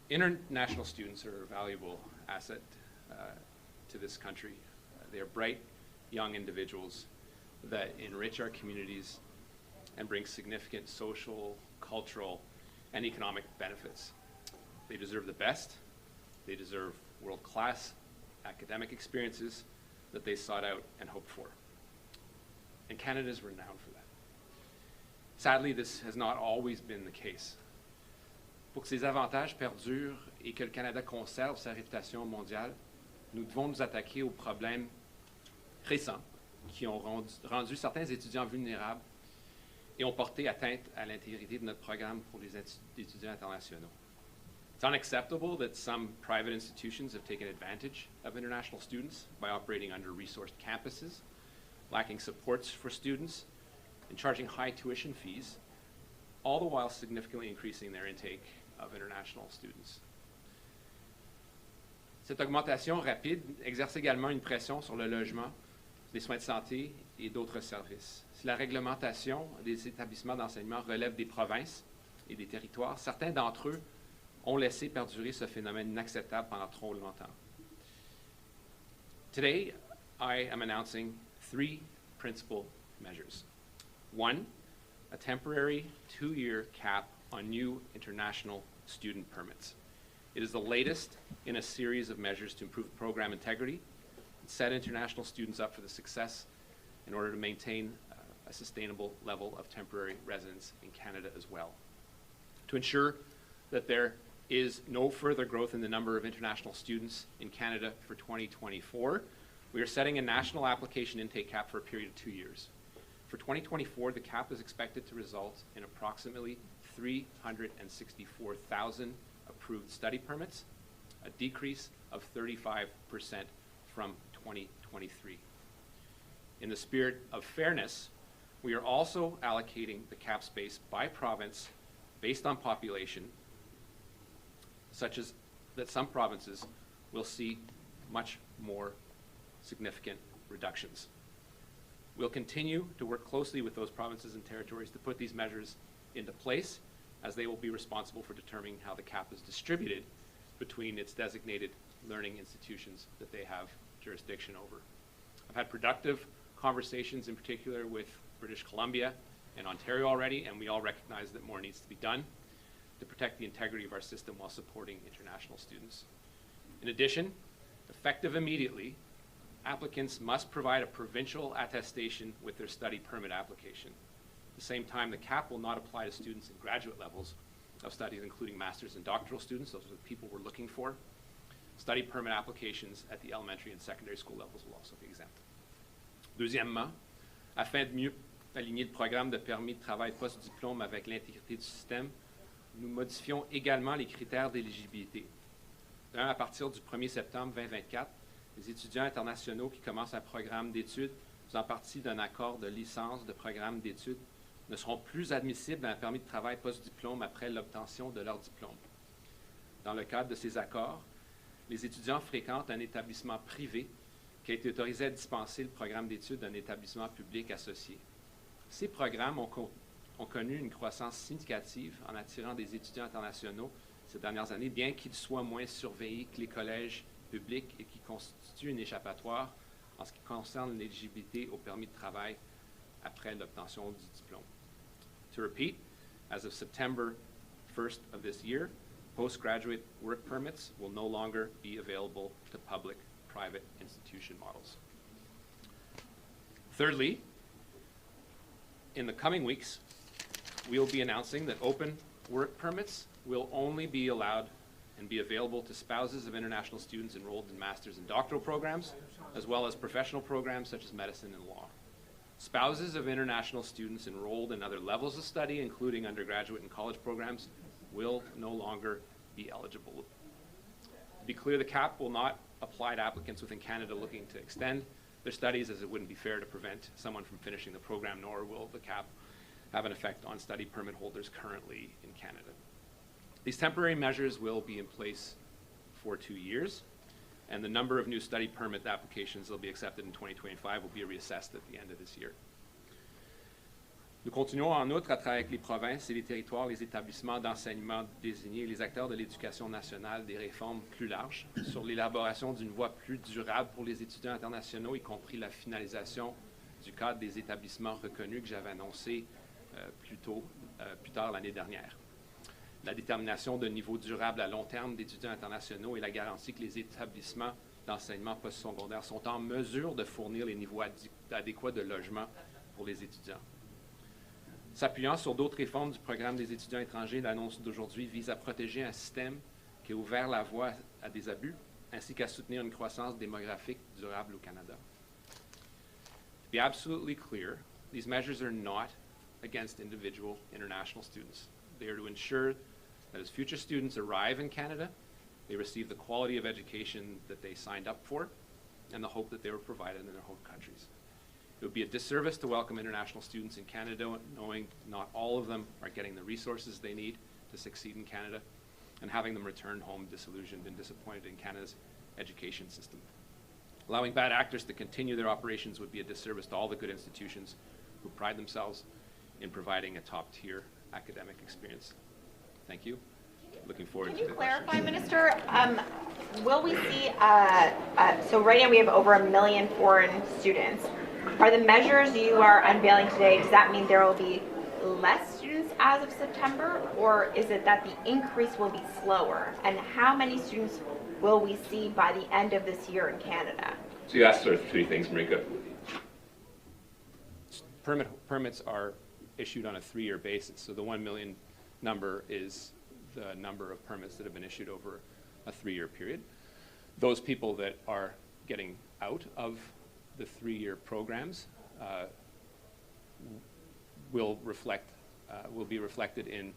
International students are a valuable asset to this country. They are bright, young individuals that enrich our communities and bring significant social, cultural, and economic benefits. They deserve the best. They deserve world-class academic experiences that they sought out and hoped for. And Canada is renowned for that. Sadly, this has not always been the case. Pour que ces avantages perdurent et que le Canada conserve sa réputation mondiale, nous devons nous attaquer aux problèmes récents qui ont rendu certains étudiants vulnérables et ont porté atteinte à l'intégrité de notre programme pour les étudiants internationaux. It's unacceptable that some private institutions have taken advantage of international students by operating under-resourced campuses, lacking supports for students, and charging high tuition fees, all the while significantly increasing their intake of international students. Cette augmentation rapide exerce également une pression sur le logement, les soins de santé et d'autres services. Si la réglementation des établissements d'enseignement relève des provinces et des territoires, certains d'entre eux ont laissé perdurer ce phénomène inacceptable pendant trop longtemps. Today, I am announcing 3 principal measures. 1, a temporary 2-year cap on new international student permits. It is the latest in a series of measures to improve program integrity and set international students up for the success in order to maintain a sustainable level of temporary residence in Canada as well. To ensure that there is no further growth in the number of international students in Canada for 2024, we are setting a national application intake cap for a period of 2 years. For 2024, the cap is expected to result in approximately 364,000 approved study permits, a decrease of 35% from 2023. In the spirit of fairness, we are also allocating the cap space by province based on population, such as that some provinces will see much more significant reductions. We'll continue to work closely with those provinces and territories to put these measures into place, as they will be responsible for determining how the cap is distributed between its designated learning institutions that they have jurisdiction over. I've had productive conversations, in particular with British Columbia and Ontario already, and we all recognize that more needs to be done to protect the integrity of our system while supporting international students. In addition, effective immediately, applicants must provide a provincial attestation with their study permit application. At the same time, the cap will not apply to students in graduate levels of studies, including master's and doctoral students. Those are the people we're looking for. Study permit applications at the elementary and secondary school levels will also be exempt. Deuxièmement, afin de mieux aligner le programme de permis de travail post-diplôme avec l'intégrité du système, nous modifions également les critères d'éligibilité. À partir du 1er septembre 2024, les étudiants internationaux qui commencent un programme d'études faisant partie d'un accord de licence de programme d'études ne seront plus admissibles à un permis de travail post-diplôme après l'obtention de leur diplôme. Dans le cadre de ces accords, les étudiants fréquentent un établissement privé qui a été autorisé à dispenser le programme d'études d'un établissement public associé. Ces programmes ont connu une croissance significative en attirant des étudiants internationaux ces dernières années, bien qu'ils soient moins surveillés que les collèges publics et qui constituent une échappatoire en ce qui concerne l'éligibilité au permis de travail après l'obtention du diplôme. To repeat, as of September 1st of this year, postgraduate work permits will no longer be available to public-private institution models. Thirdly, in the coming weeks, we will be announcing that open work permits will only be allowed and be available to spouses of international students enrolled in master's and doctoral programs, as well as professional programs such as medicine and law. Spouses of international students enrolled in other levels of study, including undergraduate and college programs, will no longer be eligible. To be clear, the cap will not apply to applicants within Canada looking to extend their studies, as it wouldn't be fair to prevent someone from finishing the program, nor will the cap have an effect on study permit holders currently in Canada. These temporary measures will be in place for 2 years, and the number of new study permit applications that will be accepted in 2025 will be reassessed at the end of this year. Nous continuons en outre à travailler avec les provinces et les territoires, les établissements d'enseignement désignés, les acteurs de l'éducation nationale, des réformes plus larges sur l'élaboration d'une voie plus durable pour les étudiants internationaux, y compris la finalisation du cadre des établissements reconnus que j'avais annoncé plus tard l'année dernière. La détermination d'un niveau durable à long terme d'étudiants internationaux et la garantie que les établissements d'enseignement postsecondaire sont en mesure de fournir les niveaux adéquats de logement pour les étudiants. S'appuyant sur d'autres réformes du programme des étudiants étrangers, l'annonce d'aujourd'hui vise à protéger un système qui a ouvert la voie à des abus, ainsi qu'à soutenir une croissance démographique durable au Canada. To be absolutely clear, these measures are not against individual international students. They are to ensure that as future students arrive in Canada, they receive the quality of education that they signed up for and the hope that they were provided in their home countries. It would be a disservice to welcome international students in Canada, knowing not all of them are getting the resources they need to succeed in Canada, and having them return home disillusioned and disappointed in Canada's education system. Allowing bad actors to continue their operations would be a disservice to all the good institutions who pride themselves in providing a top-tier academic experience. Thank you. Looking forward to the questions. Can you clarify, Minister, will we see, so right now we have over 1 million foreign students. Are the measures you are unveiling today, does that mean there will be less students as of September, or is it that the increase will be slower? And how many students will we see by the end of this year in Canada? So you asked sort of three things, Marika. Permits are issued on a 3-year basis, so the 1 million number is the number of permits that have been issued over a 3-year period. Those people that are getting out of the 3-year programs will be reflected in,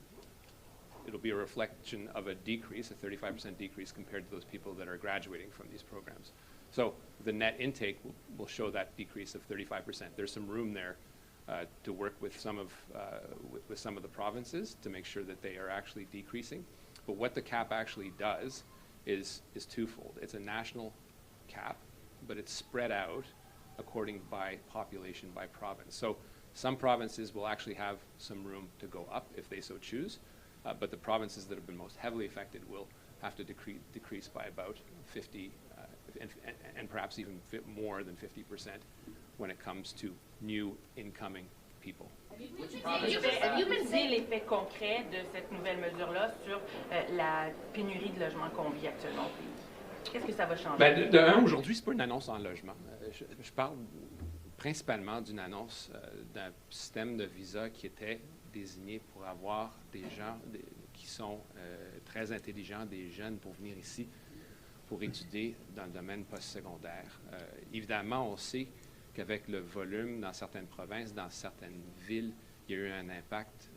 it'll be a reflection of a decrease, a 35% decrease compared to those people that are graduating from these programs. So the net intake will show that decrease of 35%. There's some room there to work with some of the provinces to make sure that they are actually decreasing. But what the cap actually does is twofold. It's a national cap, but it's spread out according by population, by province. So some provinces will actually have some room to go up if they so choose, but the provinces that have been most heavily affected will have to decrease by about 50, and perhaps even more than 50% when it comes to new incoming people. Avez-vous mesuré l'effet concret de cette nouvelle mesure-là sur la pénurie de logements qu'on vit actuellement? Qu'est-ce que ça va changer? Ben, aujourd'hui, ce n'est pas une annonce en logement. Je parle principalement d'une annonce d'un système de visa qui était désigné pour avoir des gens qui sont très intelligents, des jeunes pour venir ici pour étudier dans le domaine postsecondaire. Évidemment, on sait qu'avec le volume dans certaines provinces, dans certaines villes, il y a eu un impact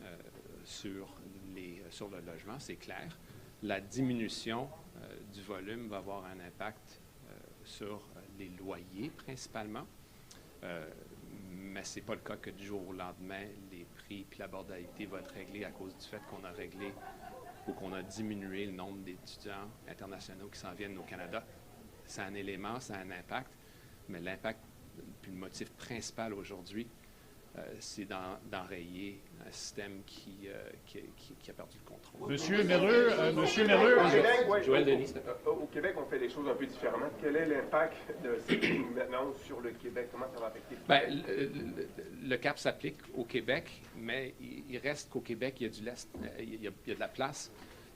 sur le logement, c'est clair. La diminution du volume va avoir un impact sur les loyers principalement, mais ce n'est pas le cas que du jour au lendemain, les prix et l'abordabilité vont être réglés à cause du fait qu'on a réglé ou qu'on a diminué le nombre d'étudiants internationaux qui s'en viennent au Canada. C'est un élément, ça a un impact, mais l'impact, puis le motif principal aujourd'hui, c'est d'enrayer un système qui a perdu le contrôle. Monsieur Miller, Joël Denis, au Québec, on fait les choses un peu différemment. Quel est l'impact de cette annonce sur le Québec? Comment ça va affecter? Ben, le cap s'applique au Québec, mais il reste qu'au Québec, il y a du lest, il y a de la place.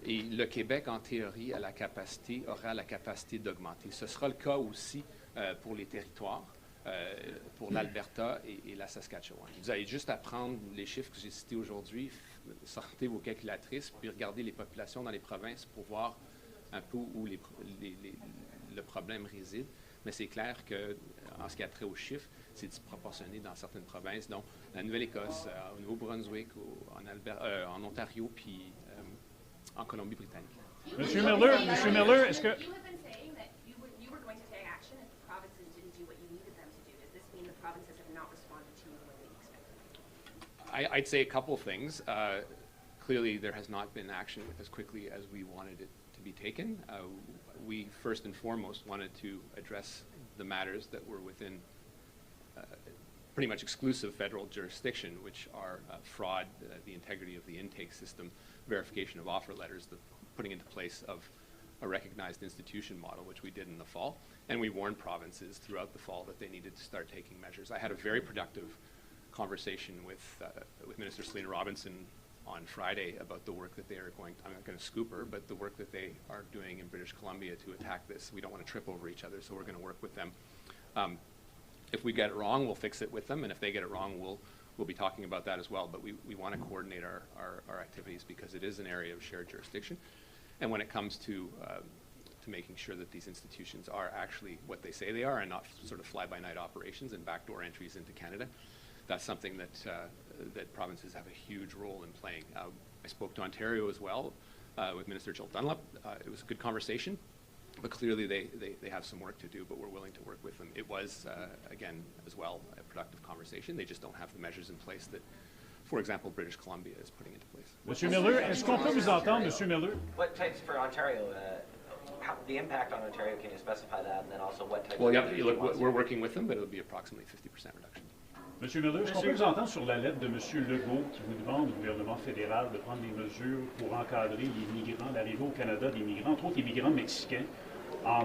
Et le Québec, en théorie, aura la capacité d'augmenter. Ce sera le cas aussi pour les territoires. Pour l'Alberta et la Saskatchewan. Vous avez juste à prendre les chiffres que j'ai cités aujourd'hui, sortez vos calculatrices, puis regardez les populations dans les provinces pour voir un peu où le problème réside. Mais c'est clair qu'en ce qui a trait aux chiffres, c'est disproportionné dans certaines provinces, dont la Nouvelle-Écosse, au Nouveau-Brunswick, en Ontario, puis en Colombie-Britannique. Monsieur Miller, est-ce que... I'd say a couple of things. Clearly, there has not been action as quickly as we wanted it to be taken. We first and foremost wanted to address the matters that were within, pretty much exclusive federal jurisdiction, which are fraud, the integrity of the intake system, verification of offer letters, the putting into place of a recognized institution model, which we did in the fall. And we warned provinces throughout the fall that they needed to start taking measures. I had a very productive conversation with Minister Selena Robinson on Friday about the work that they are going, I'm not going to scoop her, but the work that they are doing in British Columbia to attack this. We don't want to trip over each other, so we're going to work with them. If we get it wrong, we'll fix it with them, and if they get it wrong, we'll be talking about that as well. But we want to coordinate our activities because it is an area of shared jurisdiction. And when it comes to making sure that these institutions are actually what they say they are and not sort of fly-by-night operations and backdoor entries into Canada, that's something that that provinces have a huge role in playing. I spoke to Ontario as well with Minister Jill Dunlop. It was a good conversation, but clearly they have some work to do, but we're willing to work with them. It was, again, as well, a productive conversation. They just don't have the measures in place that, for example, British Columbia is putting into place. Monsieur Miller, est-ce qu'on peut vous entendre, Monsieur Miller? What types for Ontario? The impact on Ontario, can you specify that? And then also what types Well, of... yeah, look, we're working with them, but it'll be approximately 50% reduction. Monsieur Miller, est-ce qu'on peut vous entendre sur la lettre de Monsieur Legault qui vous demande au gouvernement fédéral de prendre des mesures pour encadrer les migrants, l'arrivée au Canada des migrants, entre autres les migrants mexicains, en